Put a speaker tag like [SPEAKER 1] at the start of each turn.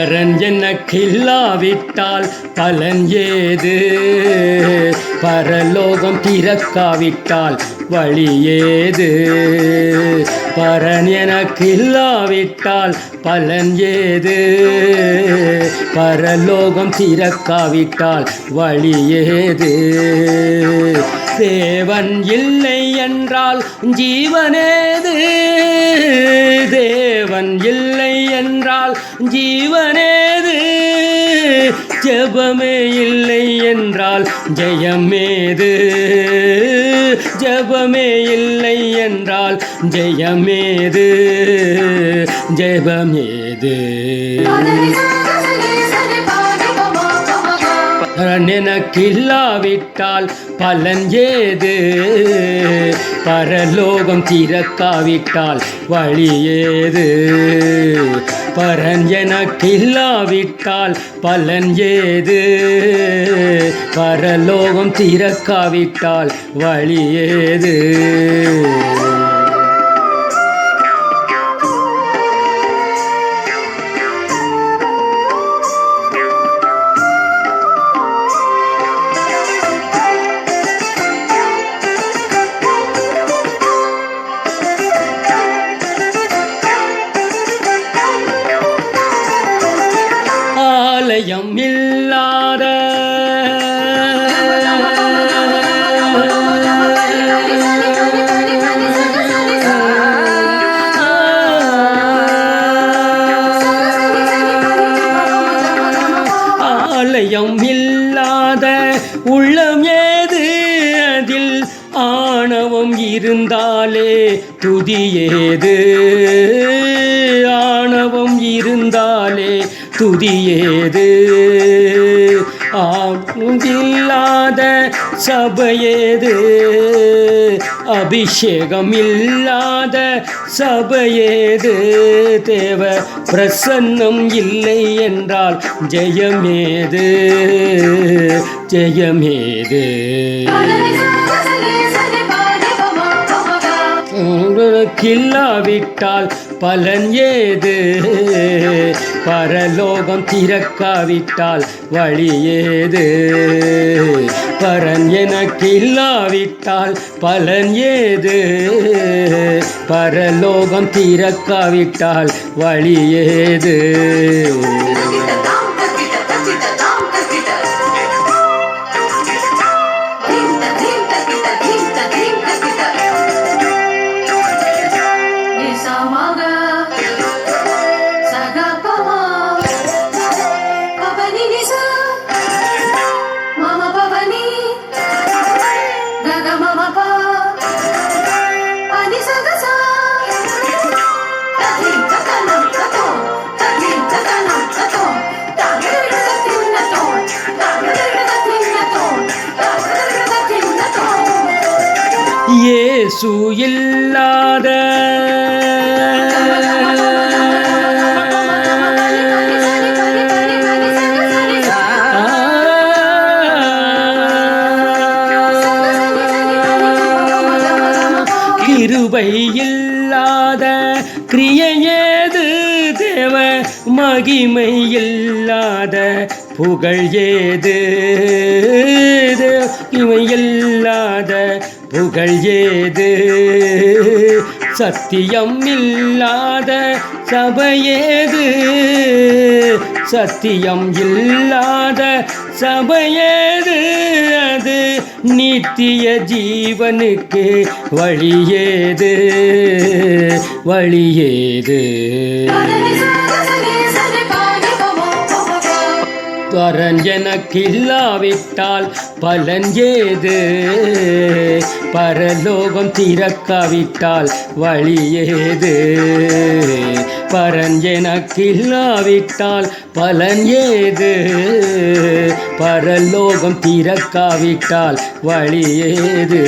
[SPEAKER 1] பரன் எனக்கில்லாவிட்டால் பலன் ஏது? பரலோகம் திறக்காவிட்டால் வழி ஏது? பரன் எனக்கில்லாவிட்டால் பலன் ஏது? பரலோகம் திறக்காவிட்டால் வழி ஏது? தேவன் இல்லை என்றால் ஜீவனேது? தேவன் இல்லை என்றால் ஜீவனேது? ஜெபமே இல்லை என்றால் ஜெயமேது? ஜெபமே இல்லை என்றால் ஜெயமேது? ஜெபமேது? பரன் எனக்கில்லாவிட்டால் பலன் ஏது? பரலோகம் திறக்காவிட்டால் வழி ஏது? பரன் எனக்கில்லாவிட்டால் பலன் ஏது? பரலோகம் திறக்காவிட்டால் வழி ஏது? ஆலயம் இல்லாத ஆலயம் இல்லாத உள்ளம் ஏது? அதில் ஆணவம் இருந்தாலே துதி ஏது? ஆணவம் இருந்தாலே துதி ஏது? இல்லாத சபையேது? அபிஷேகம் இல்லாத சபையேது? தேவ பிரசன்னம் இல்லை என்றால் ஜெயமேது? ஜெயமேது? கில்லாவிட்டால் பலன் ஏது? பரலோகம் திறக்காவிட்டால் வழி ஏது? பரன் எனக்கில்லாவிட்டால் பலன் ஏது? பரலோகம் திறக்காவிட்டால் வழி ஏது? இயேசு இல்லாத கிருபை இல்லாத கிரியை ஏது? தேவ மகிமை இல்லாத புகழ் ஏது? மகிமை இல்லாத புகழ் ஏது? சத்தியம் இல்லாத சபையேது? சத்தியம் இல்லாத சபையேது? அது நித்திய ஜீவனுக்கு வழியேது? வழியேது? பரன் எனக்கில்லாவிட்டால் பலன் ஏது? பரலோகம் திறக்காவிட்டால் வழி ஏது? பரன் எனக்கில்லாவிட்டால் பலன் ஏது? பரலோகம் திறக்காவிட்டால் வழி ஏது?